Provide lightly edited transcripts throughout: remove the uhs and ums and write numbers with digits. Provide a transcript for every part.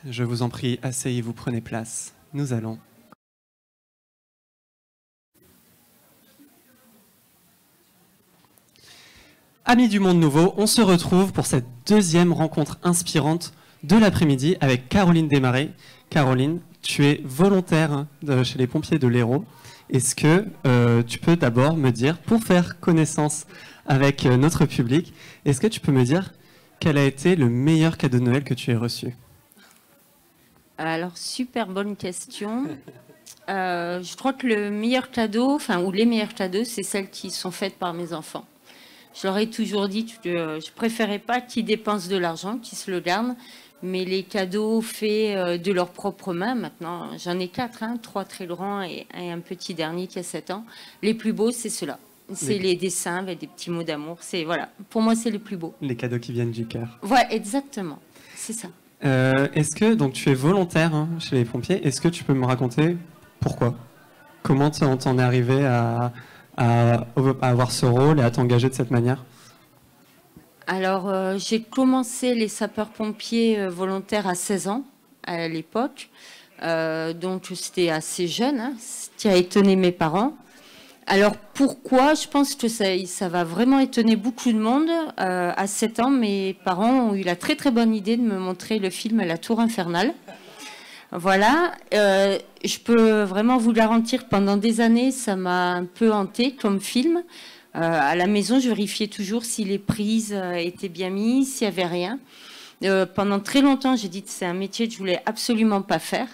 Je vous en prie, asseyez-vous, prenez place. Nous allons. Amis du Monde Nouveau, on se retrouve pour cette deuxième rencontre inspirante de l'après-midi avec Caroline Desmarais. Caroline, tu es volontaire chez les pompiers de l'Hérault. Est-ce que tu peux d'abord me dire, pour faire connaissance avec notre public, est-ce que tu peux me dire quel a été le meilleur cadeau de Noël que tu aies reçu? Alors, super bonne question. Je crois que le meilleur cadeau, ou les meilleurs cadeaux, c'est celles qui sont faites par mes enfants. Je leur ai toujours dit que je préférais pas qu'ils dépensent de l'argent, qu'ils se le gardent, mais les cadeaux faits de leurs propres mains, maintenant, j'en ai 4, 3 très grands et un petit dernier qui a 7 ans. Les plus beaux, c'est ceux-là. C'est les dessins avec des petits mots d'amour. Voilà. Pour moi, c'est les plus beaux. Les cadeaux qui viennent du cœur. Ouais, exactement. C'est ça. Est-ce que, donc tu es volontaire chez les pompiers, est-ce que tu peux me raconter pourquoi? Comment t'en es arrivé à avoir ce rôle et à t'engager de cette manière? Alors, j'ai commencé les sapeurs-pompiers volontaires à 16 ans, à l'époque. Donc, c'était assez jeune, ce qui a étonné mes parents. Alors, pourquoi? Je pense que ça va vraiment étonner beaucoup de monde. À 7 ans, mes parents ont eu la très très bonne idée de me montrer le film La Tour Infernale. Voilà, je peux vraiment vous garantir, pendant des années, ça m'a un peu hanté comme film. À la maison, je vérifiais toujours si les prises étaient bien mises, s'il n'y avait rien. Pendant très longtemps, j'ai dit que c'est un métier que je voulais absolument pas faire.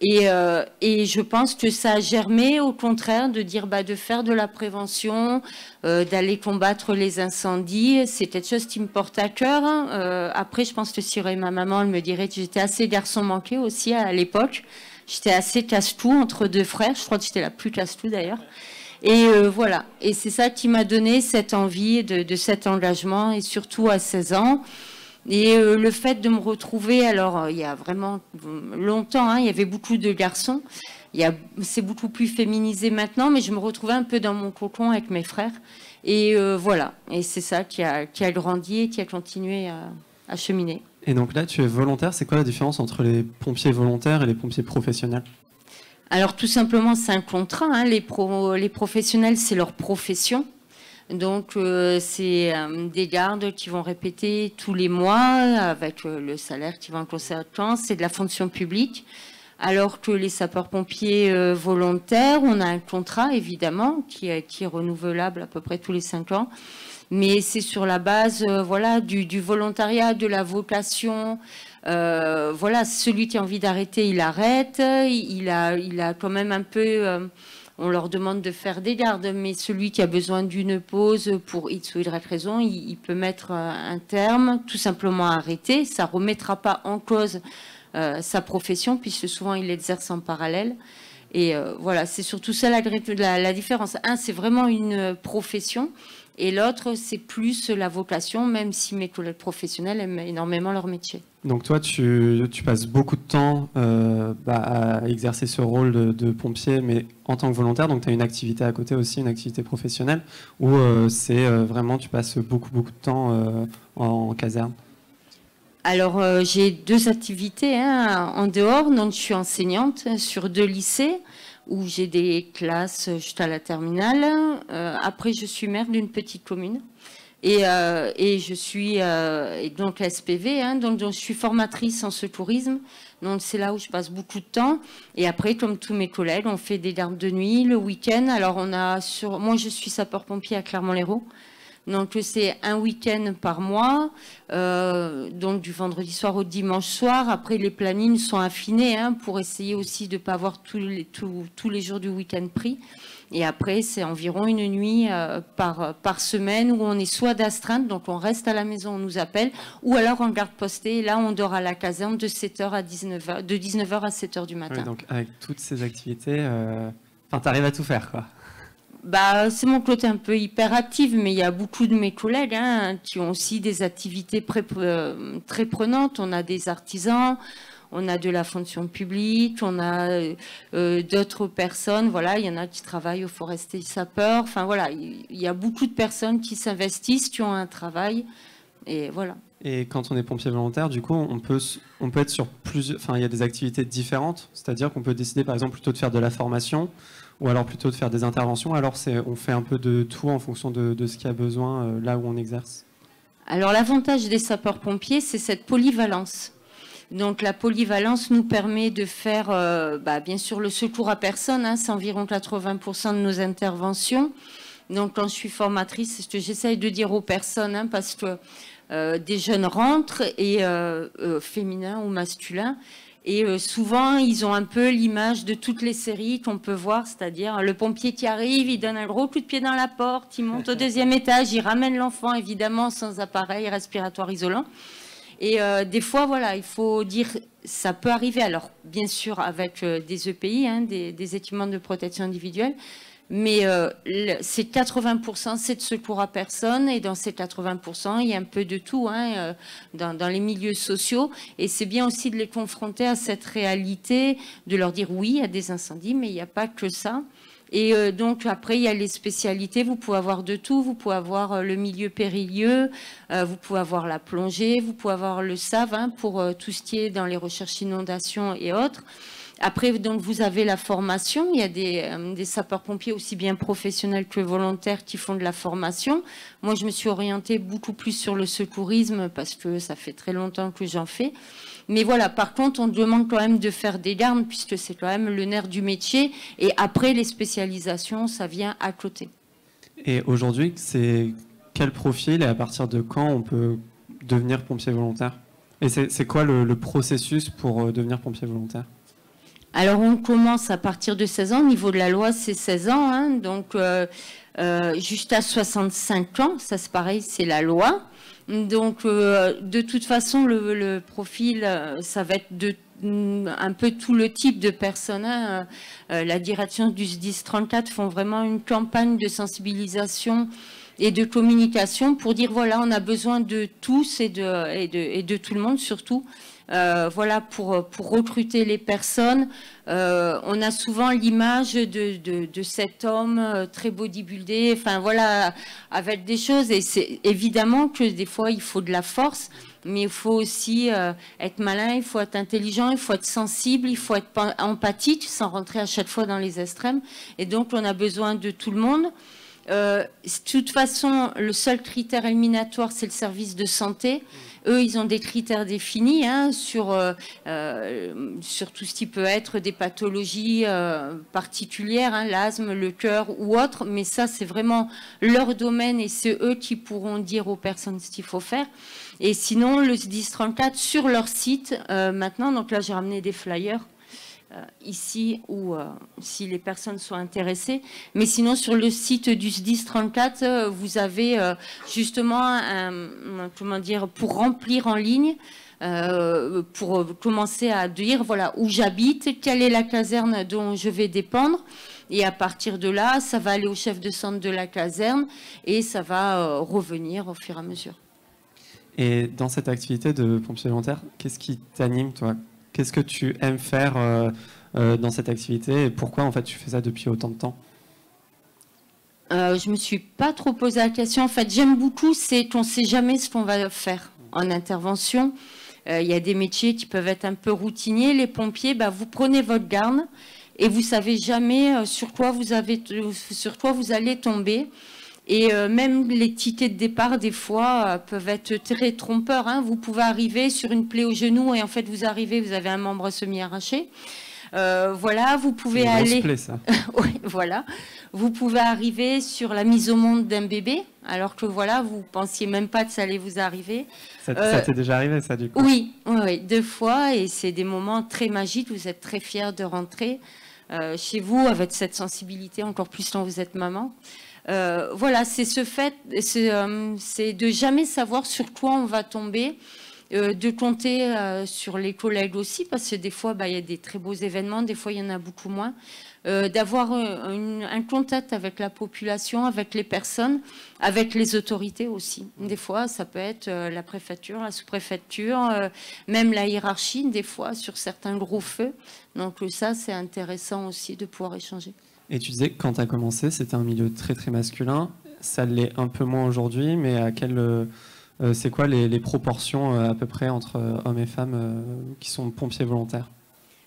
Et je pense que ça a germé, au contraire, de dire de faire de la prévention, d'aller combattre les incendies. C'est quelque chose qui me porte à cœur. Après, je pense que si ma maman, elle me dirait que j'étais assez garçon manqué aussi à l'époque. J'étais assez casse-tout entre deux frères. Je crois que j'étais la plus casse-tout d'ailleurs. Et voilà. Et c'est ça qui m'a donné cette envie de cet engagement, et surtout à 16 ans. Et le fait de me retrouver, alors il y a vraiment longtemps, il y avait beaucoup de garçons, c'est beaucoup plus féminisé maintenant, mais je me retrouvais un peu dans mon cocon avec mes frères. Et voilà, et c'est ça qui a grandi et qui a continué à cheminer. Et donc là, tu es volontaire, c'est quoi la différence entre les pompiers volontaires et les pompiers professionnels? Alors tout simplement, c'est un contrat, les professionnels, c'est leur profession. Donc, c'est des gardes qui vont répéter tous les mois avec le salaire qui va en conséquence. C'est de la fonction publique. Alors que les sapeurs-pompiers volontaires, on a un contrat, évidemment, qui est renouvelable à peu près tous les 5 ans. Mais c'est sur la base du volontariat, de la vocation. Celui qui a envie d'arrêter, il arrête. Il a quand même un peu... on leur demande de faire des gardes, mais celui qui a besoin d'une pause pour X ou Y raison, il peut mettre un terme, tout simplement arrêter. Ça ne remettra pas en cause sa profession, puisque souvent il l'exerce en parallèle. Et voilà, c'est surtout ça la différence. Un, c'est vraiment une profession, et l'autre, c'est plus la vocation, même si mes collègues professionnels aiment énormément leur métier. Donc toi, tu passes beaucoup de temps à exercer ce rôle de pompier, mais en tant que volontaire, donc tu as une activité à côté aussi, une activité professionnelle, ou c'est vraiment, tu passes beaucoup de temps en caserne? Alors, j'ai 2 activités en dehors. Donc, je suis enseignante sur 2 lycées où j'ai des classes jusqu'à la terminale. Après, je suis maire d'une petite commune. Et je suis donc SPV, donc je suis formatrice en secourisme. Donc, c'est là où je passe beaucoup de temps. Et après, comme tous mes collègues, on fait des gardes de nuit le week-end. Alors, moi, je suis sapeur-pompier à Clermont-Lérault. Donc, c'est un week-end par mois, donc du vendredi soir au dimanche soir. Après, les plannings sont affinés pour essayer aussi de ne pas avoir tous les jours du week-end pris. Et après, c'est environ une nuit par semaine où on est soit d'astreinte, donc on reste à la maison, on nous appelle, ou alors en garde postée. Et là, on dort à la caserne de 7h à 19h, de 19h à 7h du matin. Oui, donc, avec toutes ces activités, tu arrives à tout faire, quoi. C'est mon côté un peu hyperactif, mais il y a beaucoup de mes collègues qui ont aussi des activités très prenantes. On a des artisans, on a de la fonction publique, on a d'autres personnes. Voilà, il y en a qui travaillent au forestier sapeur. Enfin voilà, il y a beaucoup de personnes qui s'investissent, qui ont un travail Et voilà. Et quand on est pompier volontaire, du coup, on peut être sur plusieurs... Enfin, il y a des activités différentes, c'est-à-dire qu'on peut décider, par exemple, plutôt de faire de la formation, ou alors plutôt de faire des interventions. Alors, on fait un peu de tout en fonction de ce qu'il y a besoin là où on exerce. Alors, l'avantage des sapeurs-pompiers, c'est cette polyvalence. Donc, la polyvalence nous permet de faire, bien sûr, le secours à personne. Hein, c'est environ 80% de nos interventions. Donc, quand je suis formatrice, c'est ce que j'essaye de dire aux personnes, hein, parce que des jeunes rentrent, et féminins ou masculins, et souvent ils ont un peu l'image de toutes les séries qu'on peut voir, c'est-à-dire le pompier qui arrive, il donne un gros coup de pied dans la porte, il monte au deuxième étage, il ramène l'enfant, évidemment sans appareil respiratoire isolant. Et des fois, voilà, il faut dire, ça peut arriver, alors bien sûr avec des EPI, hein, des équipements de protection individuelle, mais c'est 80%, c'est de secours à personne, et dans ces 80%, il y a un peu de tout, hein, dans les milieux sociaux, et c'est bien aussi de les confronter à cette réalité, de leur dire oui, il y a des incendies, mais il n'y a pas que ça. Et donc après, il y a les spécialités, vous pouvez avoir de tout, vous pouvez avoir le milieu périlleux, vous pouvez avoir la plongée, vous pouvez avoir le SAV, hein, pour tout ce qui est dans les recherches inondations et autres. Après, donc, vous avez la formation. Il y a des sapeurs-pompiers aussi bien professionnels que volontaires qui font de la formation. Moi, je me suis orientée beaucoup plus sur le secourisme parce que ça fait très longtemps que j'en fais. Mais voilà, par contre, on demande quand même de faire des gardes puisque c'est quand même le nerf du métier. Et après, les spécialisations, ça vient à côté. Et aujourd'hui, c'est quel profil et à partir de quand on peut devenir pompier volontaire? Et c'est quoi le processus pour devenir pompier volontaire? Alors, on commence à partir de 16 ans. Au niveau de la loi, c'est 16 ans. Hein, donc, jusqu'à 65 ans, ça c'est pareil, c'est la loi. Donc, de toute façon, le profil, ça va être un peu tout le type de personnes. Hein. La direction du SDIS 34 font vraiment une campagne de sensibilisation et de communication pour dire, voilà, on a besoin de tous et de tout le monde surtout. Voilà, pour recruter les personnes. On a souvent l'image de cet homme très bodybuildé, enfin voilà, avec des choses. Et c'est évidemment que des fois, il faut de la force, mais il faut aussi être malin, il faut être intelligent, il faut être sensible, il faut être empathique, sans rentrer à chaque fois dans les extrêmes. Et donc, on a besoin de tout le monde. De toute façon, le seul critère éliminatoire, c'est le service de santé. Eux, ils ont des critères définis, hein, sur tout ce qui peut être des pathologies particulières, hein, l'asthme, le cœur ou autre. Mais ça, c'est vraiment leur domaine et c'est eux qui pourront dire aux personnes ce qu'il faut faire. Et sinon, le SDIS 34, sur leur site, maintenant, donc là, j'ai ramené des flyers. Ici, ou si les personnes sont intéressées. Mais sinon, sur le site du SDIS 34, vous avez justement, comment dire, pour remplir en ligne, pour commencer à dire, voilà, où j'habite, quelle est la caserne dont je vais dépendre. Et à partir de là, ça va aller au chef de centre de la caserne et ça va revenir au fur et à mesure. Et dans cette activité de pompier volontaire, qu'est-ce qui t'anime, toi ? Qu'est-ce que tu aimes faire dans cette activité et pourquoi en fait tu fais ça depuis autant de temps? Je me suis pas trop posé la question. En fait, j'aime beaucoup, c'est qu'on ne sait jamais ce qu'on va faire en intervention. Il y a des métiers qui peuvent être un peu routiniers. Les pompiers, vous prenez votre garde et vous savez jamais sur quoi vous allez tomber. Et même les tickets de départ, des fois, peuvent être très trompeurs. Hein. Vous pouvez arriver sur une plaie au genou et en fait, vous avez un membre semi-arraché. Voilà, vous pouvez aller... Plaie, ça. Oui, voilà. Vous pouvez arriver sur la mise au monde d'un bébé, alors que voilà, vous pensiez même pas que ça allait vous arriver. Ça t'est déjà arrivé, ça, du coup? Oui, 2 fois, et c'est des moments très magiques. Vous êtes très fiers de rentrer chez vous avec cette sensibilité, encore plus quand vous êtes maman. Voilà, c'est ce fait, c'est de jamais savoir sur quoi on va tomber, de compter sur les collègues aussi, parce que des fois, il y a des très beaux événements, des fois, il y en a beaucoup moins. D'avoir un contact avec la population, avec les personnes, avec les autorités aussi. Des fois, ça peut être la préfecture, la sous-préfecture, même la hiérarchie, des fois, sur certains gros feux. Donc ça, c'est intéressant aussi de pouvoir échanger. Et tu disais que quand tu as commencé, c'était un milieu très très masculin. Ça l'est un peu moins aujourd'hui, mais à quel c'est quoi les proportions à peu près entre hommes et femmes qui sont pompiers volontaires?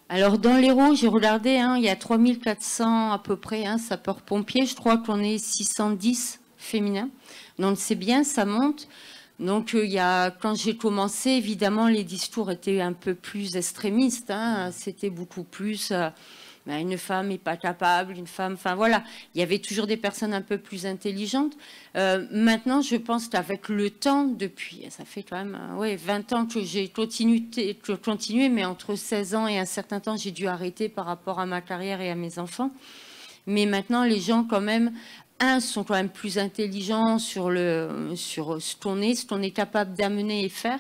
Alors, dans l'Hérault, j'ai regardé, hein, il y a 3400 à peu près sapeurs-pompiers. Je crois qu'on est 610 féminins. Donc, c'est bien, ça monte. Donc, quand j'ai commencé, évidemment, les discours étaient un peu plus extrémistes. Hein. C'était beaucoup plus... une femme n'est pas capable, une femme... Enfin, voilà. Il y avait toujours des personnes un peu plus intelligentes. Maintenant, je pense qu'avec le temps, depuis... Ça fait quand même 20 ans que j'ai continué, mais entre 16 ans et un certain temps, j'ai dû arrêter par rapport à ma carrière et à mes enfants. Mais maintenant, les gens, quand même... sont quand même plus intelligents sur ce qu'on est capable d'amener et faire.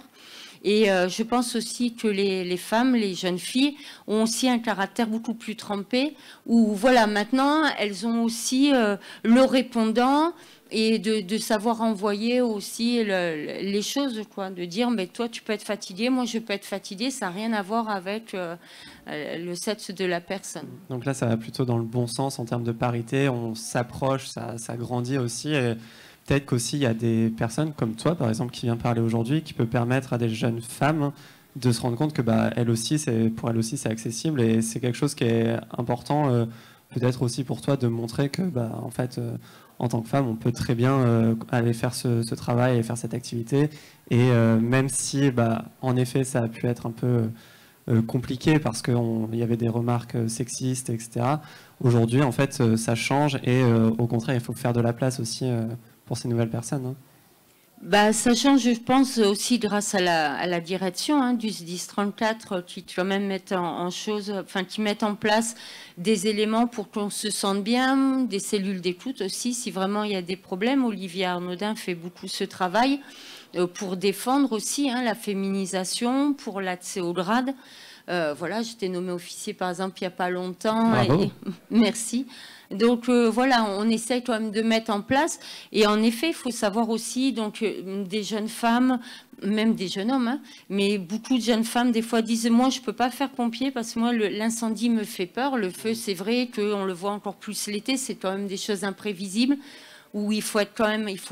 Et je pense aussi que les femmes, les jeunes filles, ont aussi un caractère beaucoup plus trempé, où voilà, maintenant, elles ont aussi le répondant et de savoir envoyer aussi les choses, quoi, de dire, mais toi, tu peux être fatigué, moi, je peux être fatiguée, ça n'a rien à voir avec le sexe de la personne. Donc là, ça va plutôt dans le bon sens en termes de parité, on s'approche, ça grandit aussi. Et peut-être qu'aussi, il y a des personnes comme toi, par exemple, qui vient parler aujourd'hui, qui peut permettre à des jeunes femmes de se rendre compte que pour elles aussi, c'est accessible. Et c'est quelque chose qui est important, peut-être aussi pour toi, de montrer que, en fait, en tant que femme, on peut très bien aller faire ce travail et faire cette activité. Et même si, en effet, ça a pu être un peu compliqué parce qu'il y avait des remarques sexistes, etc. Aujourd'hui, en fait, ça change et au contraire, il faut faire de la place aussi pour ces nouvelles personnes. Ça change, je pense, aussi grâce à la direction du SDIS 34 qui quand même mettent qui mettent en place des éléments pour qu'on se sente bien, des cellules d'écoute aussi, si vraiment il y a des problèmes. Olivier Arnaudin fait beaucoup ce travail pour défendre aussi la féminisation, pour l'accès au grade. Voilà, j'étais nommée officier, par exemple, il n'y a pas longtemps. Bravo. Merci. Donc voilà, on essaye quand même de mettre en place. Et en effet, il faut savoir aussi, donc des jeunes femmes, même des jeunes hommes, mais beaucoup de jeunes femmes, des fois, disent, moi, je ne peux pas faire pompier parce que moi, l'incendie me fait peur. Le feu, c'est vrai qu'on le voit encore plus l'été, c'est quand même des choses imprévisibles où il faut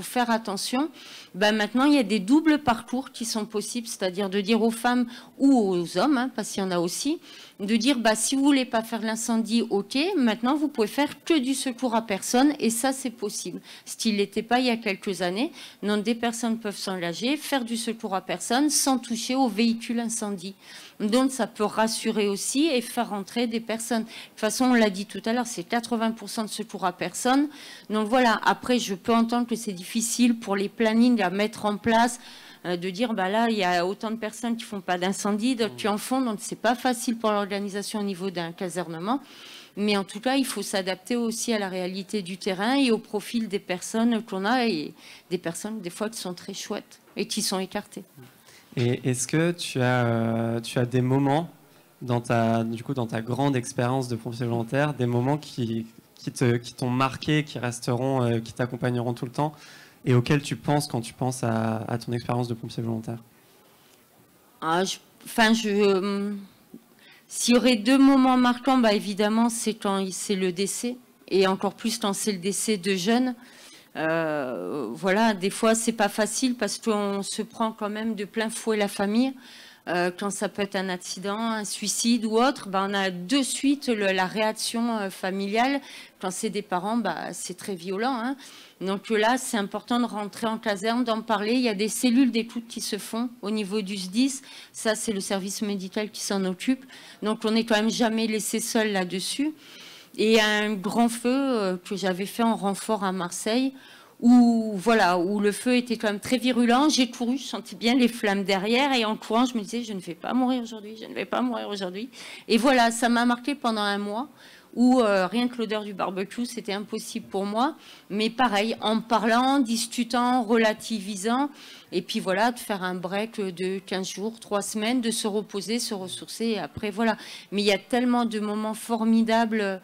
faire attention. Maintenant, il y a des doubles parcours qui sont possibles, c'est-à-dire de dire aux femmes ou aux hommes, parce qu'il y en a aussi, de dire, si vous voulez pas faire l'incendie, ok, maintenant vous pouvez faire que du secours à personne, et ça c'est possible. Ce qui n'était pas il y a quelques années. Donc des personnes peuvent s'engager, faire du secours à personne sans toucher au véhicule incendie. Donc ça peut rassurer aussi et faire rentrer des personnes. De toute façon, on l'a dit tout à l'heure, c'est 80% de secours à personne. Donc voilà, après je peux entendre que c'est difficile pour les plannings à mettre en place, de dire là il y a autant de personnes qui font pas d'incendie, d'autres qui en font, donc c'est pas facile pour l'organisation au niveau d'un casernement. Mais en tout cas, il faut s'adapter aussi à la réalité du terrain et au profil des personnes qu'on a, et des personnes des fois qui sont très chouettes et qui sont écartées. Et est-ce que tu as des moments dans ta grande expérience de pompier volontaire, des moments qui t'ont marqué, qui resteront, qui t'accompagneront tout le temps, et auxquels tu penses quand tu penses à ton expérience de pompier volontaire? S'il y aurait deux moments marquants, évidemment, c'est quand c'est le décès, et encore plus quand c'est le décès de jeunes. Voilà, des fois, c'est pas facile parce qu'on se prend quand même de plein fouet la famille. Quand ça peut être un accident, un suicide ou autre, on a de suite la réaction familiale. Quand c'est des parents, c'est très violent. Hein. Donc là, c'est important de rentrer en caserne, d'en parler. Il y a des cellules d'écoute qui se font au niveau du SDIS. Ça, c'est le service médical qui s'en occupe. Donc on n'est quand même jamais laissé seul là-dessus. Et un grand feu que j'avais fait en renfort à Marseille, où le feu était quand même très virulent. J'ai couru, je sentais bien les flammes derrière, et en courant, je me disais, je ne vais pas mourir aujourd'hui, je ne vais pas mourir aujourd'hui. Et voilà, ça m'a marqué pendant un mois, où rien que l'odeur du barbecue, c'était impossible pour moi. Mais pareil, en parlant, discutant, relativisant, et puis voilà, de faire un break de 15 jours, 3 semaines, de se reposer, se ressourcer, et après voilà. Mais il y a tellement de moments formidables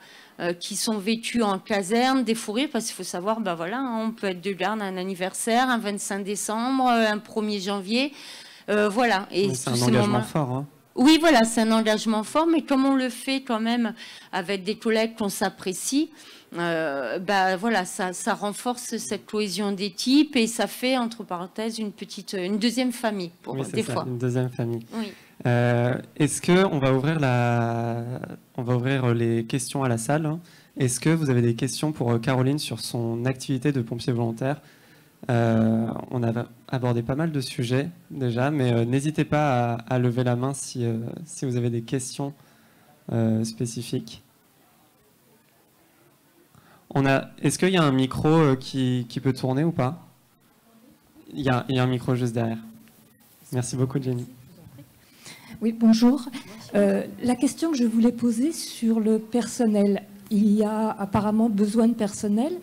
qui sont vécus en caserne, des fous rires, parce qu'il faut savoir, on peut être de garde à un anniversaire, un 25 décembre, un 1er janvier, voilà. Et c'est un engagement fort, hein. Oui, voilà, c'est un engagement fort, mais comme on le fait quand même avec des collègues qu'on s'apprécie, voilà, ça renforce cette cohésion d'équipe et ça fait, entre parenthèses, une deuxième famille, pour oui, des ça, fois. Une deuxième famille. Oui. Est-ce qu'on va ouvrir les questions à la salle, hein. Est-ce que vous avez des questions pour Caroline sur son activité de pompier volontaire? On a abordé pas mal de sujets déjà, mais n'hésitez pas à lever la main si vous avez des questions spécifiques. Est-ce qu'il y a un micro qui peut tourner ou pas? Il y a un micro juste derrière. Merci beaucoup, Jenny. Oui, bonjour. La question que je voulais poser sur le personnel, il y a apparemment besoin de personnel.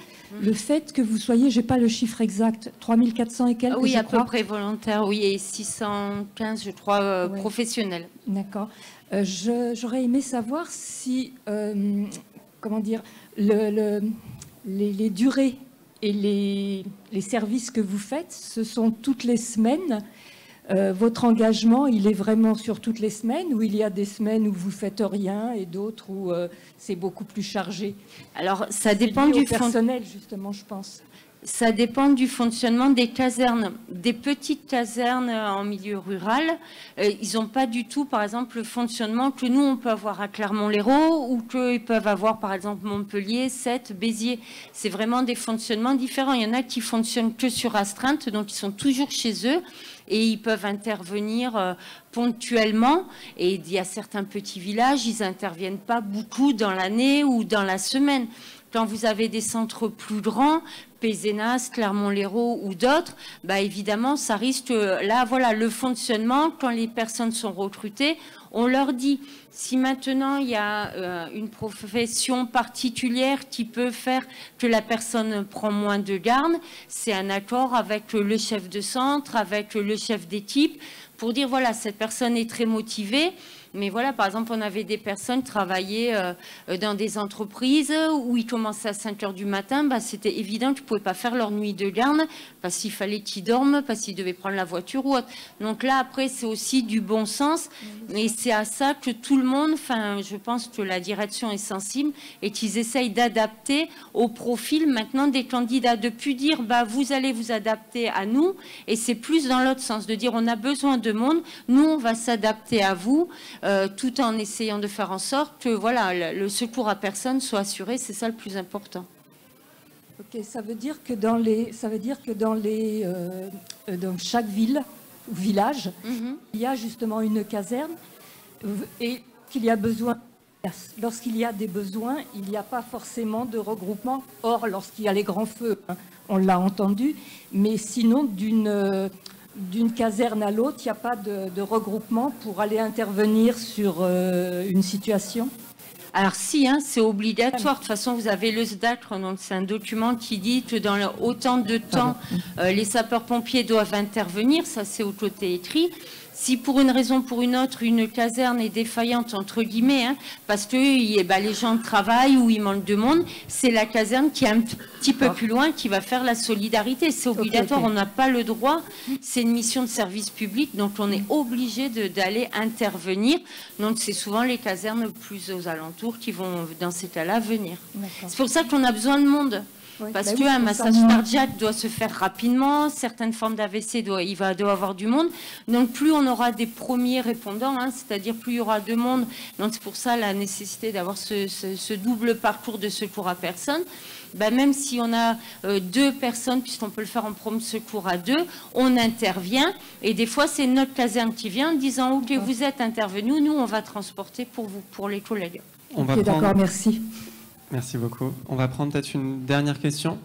Le fait que vous soyez, je n'ai pas le chiffre exact, 3400 et quelques, oui, je à crois. peu près volontaires, oui, et 615, je crois, ouais. Professionnels. D'accord. J'aurais aimé savoir si, comment dire, les durées et les services que vous faites, ce sont toutes les semaines. Votre engagement, il est vraiment sur toutes les semaines, ou il y a des semaines où vous faites rien et d'autres où c'est beaucoup plus chargé? Alors, ça dépend du personnel, justement, je pense. Ça dépend du fonctionnement des casernes. Des petites casernes en milieu rural, ils n'ont pas du tout, par exemple, le fonctionnement que nous, on peut avoir à Clermont-Lérault ou qu'ils peuvent avoir, par exemple, Montpellier, Sète, Béziers. C'est vraiment des fonctionnements différents. Il y en a qui fonctionnent que sur astreinte, donc ils sont toujours chez eux et ils peuvent intervenir ponctuellement. Et il y a certains petits villages, ils n'interviennent pas beaucoup dans l'année ou dans la semaine. Quand vous avez des centres plus grands, Pézenas, Clermont-Lérault ou d'autres, évidemment, ça risque, là, voilà, le fonctionnement, quand les personnes sont recrutées, on leur dit, si maintenant il y a une profession particulière qui peut faire que la personne prend moins de garde, c'est un accord avec le chef de centre, avec le chef d'équipe, pour dire, voilà, cette personne est très motivée. Mais voilà, par exemple, on avait des personnes qui travaillaient dans des entreprises où ils commençaient à 5 heures du matin. C'était évident qu'ils ne pouvaient pas faire leur nuit de garde parce qu'il fallait qu'ils dorment, parce qu'ils devaient prendre la voiture ou autre. Donc là, après, c'est aussi du bon sens. Et c'est à ça que tout le monde, enfin, je pense que la direction est sensible et qu'ils essayent d'adapter au profil maintenant des candidats. De plus dire, vous allez vous adapter à nous. Et c'est plus dans l'autre sens, de dire, on a besoin de monde. Nous, on va s'adapter à vous. Tout en essayant de faire en sorte que voilà, le secours à personne soit assuré, c'est ça le plus important. Ok, ça veut dire que dans chaque ville ou village, il y a justement une caserne et qu'il y a besoin. Lorsqu'il y a des besoins, il n'y a pas forcément de regroupement. Or, lorsqu'il y a les grands feux, on l'a entendu, mais sinon d'une caserne à l'autre, il n'y a pas de regroupement pour aller intervenir sur une situation? Alors si, c'est obligatoire. De toute façon, vous avez le SDACR, donc c'est un document qui dit que dans autant de temps, les sapeurs-pompiers doivent intervenir. Ça, c'est au côté écrit. Si pour une raison ou pour une autre, une caserne est défaillante, entre guillemets, parce que les gens travaillent ou il manque de monde, c'est la caserne qui est un petit peu plus loin qui va faire la solidarité. C'est obligatoire, on n'a pas le droit. C'est une mission de service public, donc on est obligé d'aller intervenir. Donc c'est souvent les casernes plus aux alentours qui vont, dans ces cas-là, venir. C'est pour ça qu'on a besoin de monde. Oui, parce qu'un massage cardiaque doit se faire rapidement, certaines formes d'AVC doit avoir du monde. Donc plus on aura des premiers répondants, c'est-à-dire plus il y aura de monde. Donc c'est pour ça la nécessité d'avoir ce double parcours de secours à personne. Même si on a 2 personnes, puisqu'on peut le faire en premier secours à 2, on intervient. Et des fois, c'est notre caserne qui vient en disant « Ok, vous êtes intervenus, nous, on va transporter pour vous, pour les collègues. » Ok, d'accord, merci. Merci beaucoup. On va prendre peut-être une dernière question.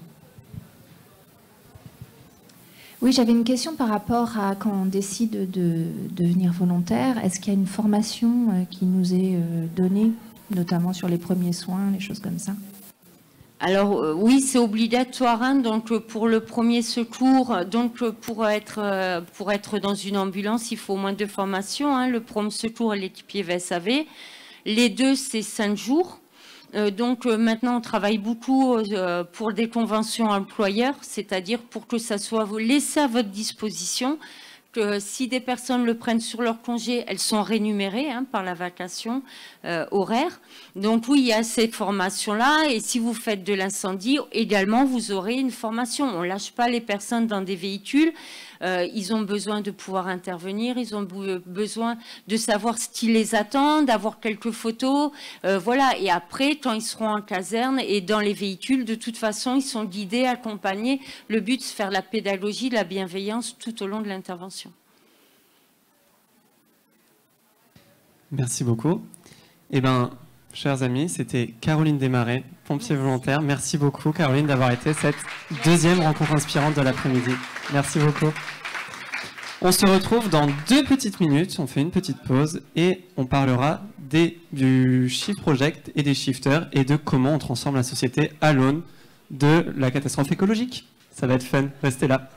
Oui, j'avais une question par rapport à quand on décide de devenir volontaire. Est-ce qu'il y a une formation qui nous est donnée, notamment sur les premiers soins, les choses comme ça? Alors oui, c'est obligatoire. Donc pour le premier secours, donc pour être dans une ambulance, il faut au moins 2 formations. Le premier secours et l'équipier VSAV. Les 2, c'est 5 jours. Donc maintenant, on travaille beaucoup pour des conventions employeurs, c'est-à-dire pour que ça soit laissé à votre disposition si des personnes le prennent sur leur congé, elles sont rémunérées par la vacation horaire. Donc oui, il y a ces formations-là. Et si vous faites de l'incendie, également, vous aurez une formation. On ne lâche pas les personnes dans des véhicules. Ils ont besoin de pouvoir intervenir. Ils ont besoin de savoir ce qui les attend, d'avoir quelques photos. Voilà. Et après, quand ils seront en caserne et dans les véhicules, de toute façon, ils sont guidés, accompagnés. Le but, c'est de faire la pédagogie, la bienveillance tout au long de l'intervention. Merci beaucoup. Eh bien, chers amis, c'était Caroline Desmarais, pompier volontaire. Merci beaucoup, Caroline, d'avoir été cette deuxième rencontre inspirante de l'après-midi. Merci beaucoup. On se retrouve dans 2 petites minutes. On fait une petite pause et on parlera du Shift Project et des shifters et de comment on transforme la société à l'aune de la catastrophe écologique. Ça va être fun. Restez là.